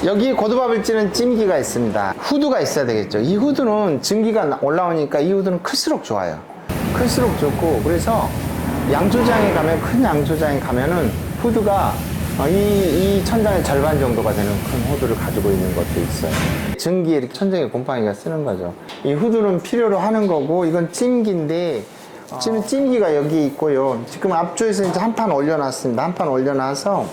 여기 고두밥을 찌는 찜기가 있습니다. 후드가 있어야 되겠죠. 이 후드는 증기가 올라오니까 이 후드는 클수록 좋아요. 클수록 좋고, 그래서 양조장에 가면, 큰 양조장에 가면은 후드가 이 천장의 절반 정도가 되는 큰 후드를 가지고 있는 것도 있어요. 증기에 이렇게 천장에 곰팡이가 쓰는 거죠. 이 후드는 필요로 하는 거고, 이건 찜기인데, 지금 찜기가 여기 있고요. 지금 앞쪽에서 이제 한 판 올려놨습니다. 한 판 올려놔서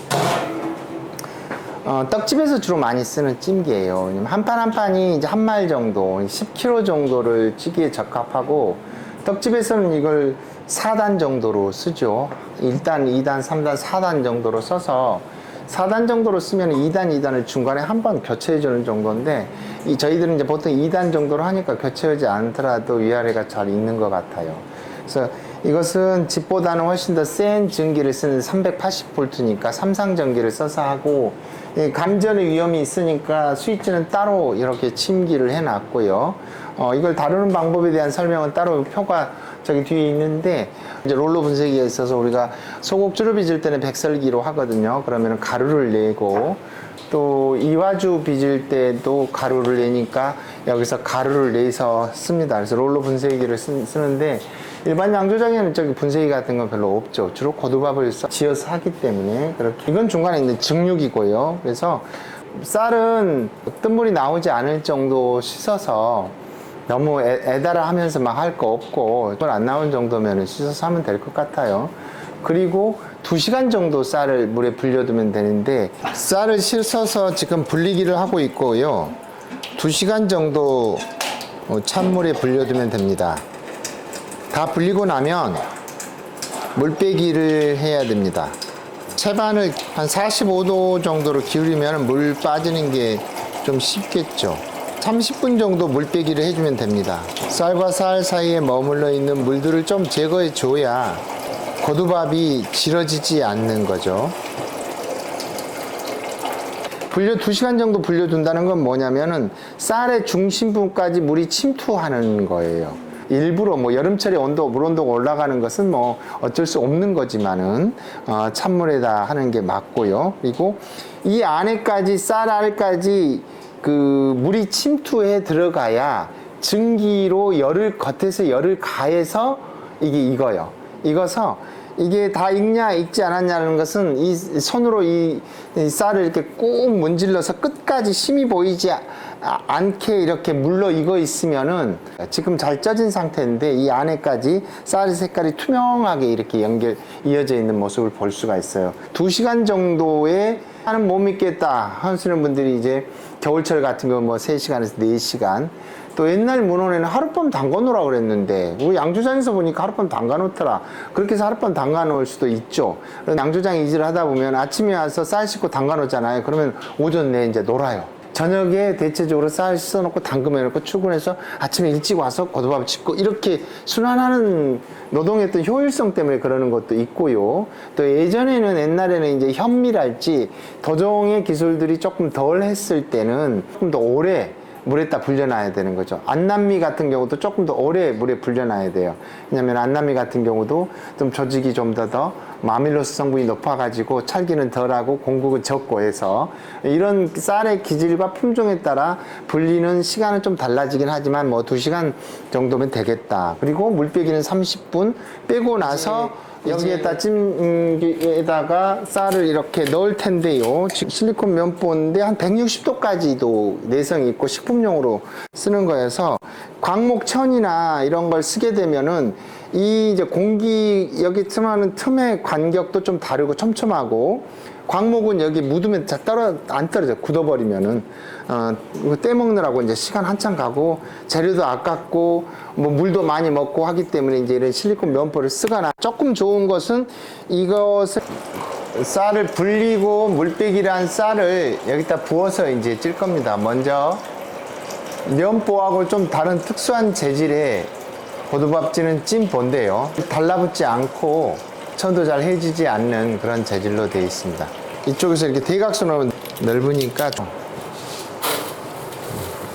떡집에서 주로 많이 쓰는 찜기예요. 한 판 한 판이 이제 한 말 정도, 10kg 정도를 찌기에 적합하고, 떡집에서는 이걸 4단 정도로 쓰죠. 1단, 2단, 3단, 4단 정도로 써서 4단 정도로 쓰면 2단, 2단을 중간에 한 번 교체해 주는 정도인데, 저희들은 이제 보통 2단 정도로 하니까 교체하지 않더라도 위아래가 잘 있는 것 같아요. 그래서 이것은 집보다는 훨씬 더 센 전기를 쓰는 380V니까 삼상 전기를 써서 하고, 감전의 위험이 있으니까 스위치는 따로 이렇게 침기를 해 놨고요. 이걸 다루는 방법에 대한 설명은 따로 표가 저기 뒤에 있는데, 이제 롤러 분쇄기에 있어서 우리가 소곡주를 빚을 때는 백설기로 하거든요. 그러면 가루를 내고, 또 이와주 빚을 때도 가루를 내니까 여기서 가루를 내서 씁니다. 그래서 롤러 분쇄기를 쓰는데, 일반 양조장에는 저기 분쇄기 같은 건 별로 없죠. 주로 고두밥을 지어서 하기 때문에 그렇게. 이건 중간에 있는 증육이고요. 그래서 쌀은 뜬물이 나오지 않을 정도 씻어서, 너무 애달아 하면서 막 할 거 없고, 물 안 나온 정도면 씻어서 하면 될 것 같아요. 그리고 2시간 정도 쌀을 물에 불려두면 되는데, 쌀을 씻어서 지금 불리기를 하고 있고요. 2시간 정도 찬물에 불려두면 됩니다. 다 불리고 나면 물 빼기를 해야 됩니다. 채반을 한 45도 정도로 기울이면 물 빠지는 게 좀 쉽겠죠. 30분 정도 물 빼기를 해주면 됩니다. 쌀과 쌀 사이에 머물러 있는 물들을 좀 제거해 줘야 고두밥이 질어지지 않는 거죠. 2시간 정도 불려둔다는 건 뭐냐면은 쌀의 중심부까지 물이 침투하는 거예요. 일부러 뭐 여름철에 물 온도가 올라가는 것은 뭐 어쩔 수 없는 거지만은 찬물에다 하는 게 맞고요. 그리고 이 안에까지, 쌀 알까지 그 물이 침투해 들어가야 증기로 겉에서 열을 가해서 이게 익어요. 익어서 이게 다 익냐 익지 않았냐는 것은 이 손으로 이 쌀을 이렇게 꾹 문질러서 끝까지 심이 보이지 않게 이렇게 물러 익어 있으면은 지금 잘 쪄진 상태인데, 이 안에까지 쌀의 색깔이 투명하게 이렇게 이어져 있는 모습을 볼 수가 있어요. 2시간 정도에 나는 못 믿겠다 하시는 분들이 이제 겨울철 같은 경우 뭐 3시간에서 4시간, 또 옛날 문헌에는 하룻밤 담가 놓으라 그랬는데, 우리 양조장에서 보니까 하룻밤 담가 놓더라. 그렇게 해서 하룻밤 담가 놓을 수도 있죠. 양조장 이지를 하다 보면 아침에 와서 쌀 씻고 담가 놓잖아요. 그러면 오전 내에 이제 놀아요. 저녁에 대체적으로 쌀 씻어놓고 담그해놓고 출근해서 아침에 일찍 와서 고두밥 짓고, 이렇게 순환하는 노동의 어떤 효율성 때문에 그러는 것도 있고요. 또 예전에는, 옛날에는 이제 현미랄지 도종의 기술들이 조금 덜 했을 때는 조금 더 오래 물에다 불려놔야 되는 거죠. 안남미 같은 경우도 조금 더 오래 물에 불려놔야 돼요. 왜냐면 안남미 같은 경우도 좀 조직이 좀 더 아밀로스 성분이 높아가지고 찰기는 덜하고 공국은 적고 해서, 이런 쌀의 기질과 품종에 따라 불리는 시간은 좀 달라지긴 하지만 뭐 2시간 정도면 되겠다. 그리고 물 빼기는 30분 빼고 나서 여기에다 찜기에다가 쌀을 이렇게 넣을 텐데요. 실리콘 면보인데 한 160도까지도 내성이 있고 식품용으로 쓰는 거여서, 광목천이나 이런 걸 쓰게 되면은 이 이제 공기 여기 틈하는 틈의 간격도 좀 다르고 촘촘하고, 광목은 여기 묻으면 안 떨어져. 굳어버리면은 떼먹느라고 이제 시간 한참 가고 재료도 아깝고 뭐 물도 많이 먹고 하기 때문에 이제 이런 실리콘 면포를 쓰거나, 조금 좋은 것은 이것을 쌀을 불리고 물빼기를 한 쌀을 여기다 부어서 이제 찔 겁니다. 먼저 면포하고 좀 다른 특수한 재질의 고두밥찌는 찜보인데요. 달라붙지 않고 천도 잘 해지지 않는 그런 재질로 되어 있습니다. 이쪽에서 이렇게 대각선으로 넓으니까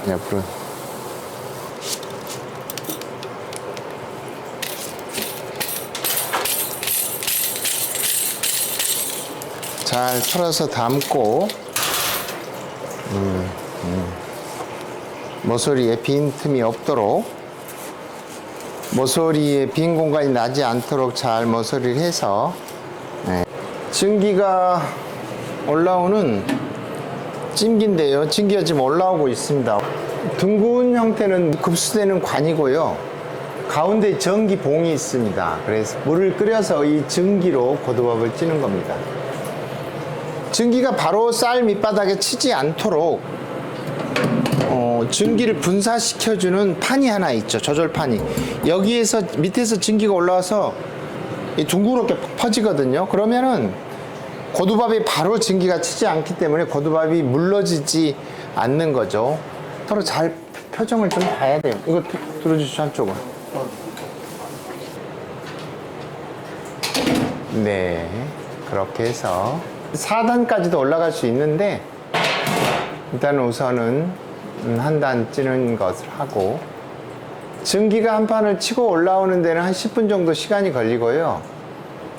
옆으로 잘 털어서 담고, 모서리에 빈 틈이 없도록, 모서리에 빈 공간이 나지 않도록 잘 모서리를 해서, 네. 증기가 올라오는 찜기인데요. 찜기가 지금 올라오고 있습니다. 둥근 형태는 급수되는 관이고요. 가운데 전기봉이 있습니다. 그래서 물을 끓여서 이 전기로 고두밥을 찌는 겁니다. 전기가 바로 쌀 밑바닥에 치지 않도록 전기를 분사시켜주는 판이 하나 있죠. 조절판이. 여기에서 밑에서 전기가 올라와서 둥그렇게 퍼지거든요. 그러면은 고두밥이 바로 전기가 치지 않기 때문에 고두밥이 물러지지 않는 거죠. 서로 잘 표정을 좀 봐야 돼요. 이거 들어주시죠, 한쪽은. 네, 그렇게 해서 4단까지도 올라갈 수 있는데 일단 우선은 한 단 찌는 것을 하고, 전기가 한 판을 치고 올라오는 데는 한 10분 정도 시간이 걸리고요.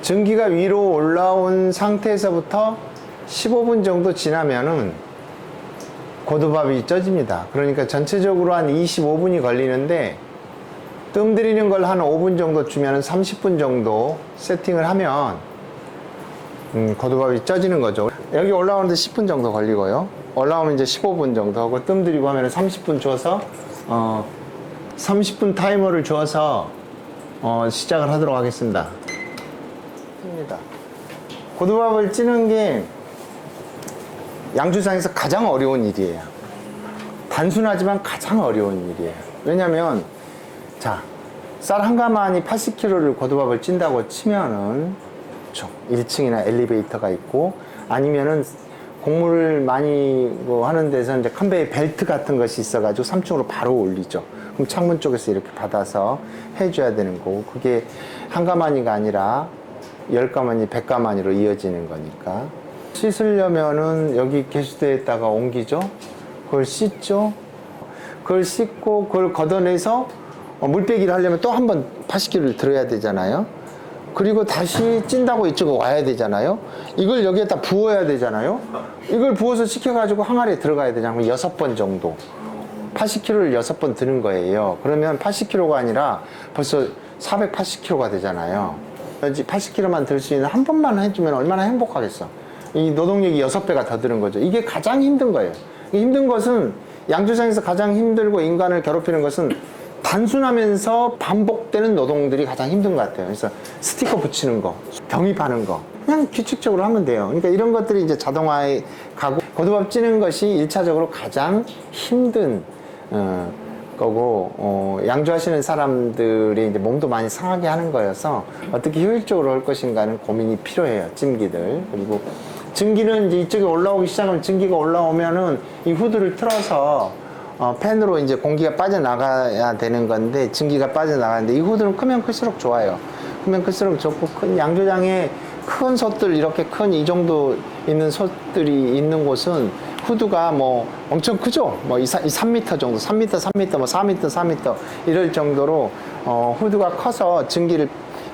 전기가 위로 올라온 상태에서부터 15분 정도 지나면은 고두밥이 쪄집니다. 그러니까 전체적으로 한 25분이 걸리는데, 뜸 들이는 걸 한 5분 정도 주면 30분 정도 세팅을 하면 고두밥이 쪄지는 거죠. 여기 올라오는데 10분 정도 걸리고요. 올라오면 이제 15분 정도 하고, 뜸 들이고 하면 30분 줘서 30분 타이머를 줘서 시작을 하도록 하겠습니다. 고두밥을 찌는 게 양주장에서 가장 어려운 일이에요. 단순하지만 가장 어려운 일이에요. 왜냐면 자, 쌀 한 가마니 80kg를 고두밥을 찐다고 치면은 1층이나 엘리베이터가 있고, 아니면은 곡물을 많이 하는 데서 이제 컨베이 벨트 같은 것이 있어가지고 3층으로 바로 올리죠. 그럼 창문 쪽에서 이렇게 받아서 해줘야 되는 거고, 그게 한 가마니가 아니라 10가마니, 100가마니로 이어지는 거니까. 씻으려면은 여기 게시대에다가 옮기죠. 그걸 씻죠. 그걸 씻고 그걸 걷어내서 물빼기를 하려면 또 한 번 80kg를 들어야 되잖아요. 그리고 다시 찐다고 이쪽으로 와야 되잖아요. 이걸 여기에다 부어야 되잖아요. 이걸 부어서 식혀가지고 항아리에 들어가야 되잖아요. 6번 정도. 80kg를 6번 드는 거예요. 그러면 80kg가 아니라 벌써 480kg가 되잖아요. 80kg만 들 수 있는 한 번만 해주면 얼마나 행복하겠어. 이 노동력이 6배가 더 드는 거죠. 이게 가장 힘든 거예요. 힘든 것은, 양조장에서 가장 힘들고 인간을 괴롭히는 것은 단순하면서 반복되는 노동들이 가장 힘든 것 같아요. 그래서 스티커 붙이는 거, 병입하는 거, 그냥 규칙적으로 하면 돼요. 그러니까 이런 것들이 이제 자동화에 가고, 고두밥 찌는 것이 1차적으로 가장 힘든 거고, 양조하시는 사람들이 이제 몸도 많이 상하게 하는 거여서 어떻게 효율적으로 할 것인가는 고민이 필요해요. 찜기들. 그리고 증기는 이제 이쪽에 올라오기 시작하면, 증기가 올라오면은 이 후드를 틀어서 팬으로 이제 공기가 빠져나가야 되는 건데, 증기가 빠져나가는데, 이 후드는 크면 클수록 좋아요. 크면 클수록 좋고, 큰 양조장에 큰 솥들, 이렇게 큰 이 정도 있는 솥들이 있는 곳은 후드가 뭐 엄청 크죠? 뭐 3m 정도, 3m, 3m, 뭐 4m, 4m 이럴 정도로 후드가 커서 증기를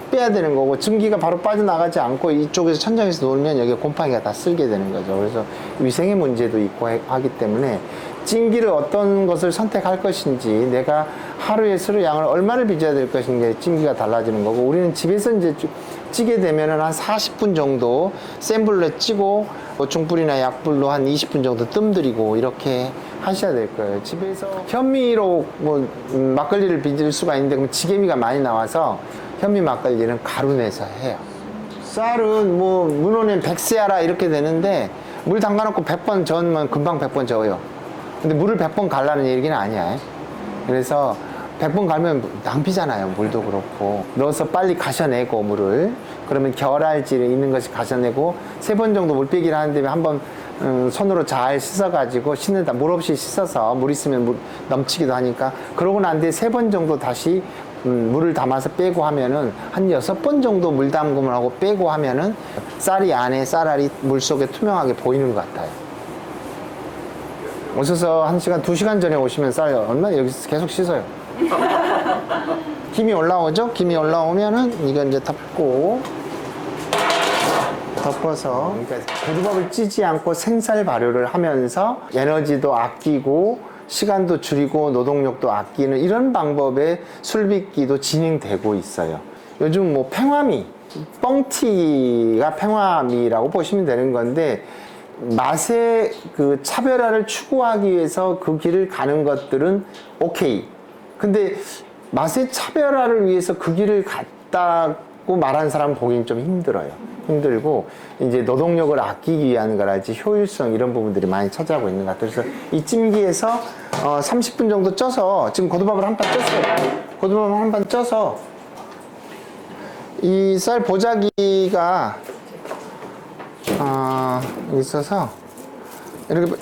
빼야 되는 거고, 증기가 바로 빠져나가지 않고 이쪽에서 천장에서 놓으면 여기 곰팡이가 다 쓸게 되는 거죠. 그래서 위생의 문제도 있고 하기 때문에 찜기를 어떤 것을 선택할 것인지, 내가 하루에 수로 양을 얼마를 빚어야 될 것인지 찜기가 달라지는 거고, 우리는 집에서 이제 찌게 되면은 한 40분 정도 센 불로 찌고, 중불이나 약불로 한 20분 정도 뜸 들이고 이렇게 하셔야 될 거예요. 집에서 현미로 막걸리를 빚을 수가 있는데, 그럼 지게미가 많이 나와서 현미 막걸리는 가루 내서 해요. 쌀은 뭐 문호는 100세아라 이렇게 되는데, 물 담가놓고 100번 저으면 금방 100번 저어요. 근데 물을 100번 갈라는 얘기는 아니야. 그래서 100번 갈면 낭비잖아요. 물도 그렇고. 넣어서 빨리 가셔내고, 물을. 그러면 결알질이 있는 것이 가셔내고, 3번 정도 물빼기를 하는데 한번 손으로 잘 씻어가지고, 씻는다. 물 없이 씻어서, 물 있으면 물 넘치기도 하니까, 그러고 난 뒤에 3번 정도 다시 물을 담아서 빼고 하면은, 한 6번 정도 물 담금을 하고 빼고 하면은 쌀이 안에, 쌀알이 물 속에 투명하게 보이는 것 같아요. 오셔서 1시간, 2시간 전에 오시면 쌀 얼마 여기서 계속 씻어요. 김이 올라오죠? 김이 올라오면은 이거 이제 덮고 덮어서 그러니까 고두밥을 찌지 않고 생쌀 발효를 하면서 에너지도 아끼고 시간도 줄이고 노동력도 아끼는 이런 방법의 술빚기도 진행되고 있어요. 요즘 뭐 팽화미, 뻥튀기가 팽화미라고 보시면 되는 건데 맛의 그 차별화를 추구하기 위해서 그 길을 가는 것들은 오케이. 근데 맛의 차별화를 위해서 그 길을 갔다고 말하는 사람 보기는 좀 힘들어요. 힘들고 이제 노동력을 아끼기 위한 거랄지 효율성 이런 부분들이 많이 차지하고 있는 것 같아요. 그래서 이 찜기에서 30분 정도 쪄서 지금 고두밥을 한 판 쪘어요. 고두밥을 한 판 쪄서 이 쌀 보자기가 있어서 이렇게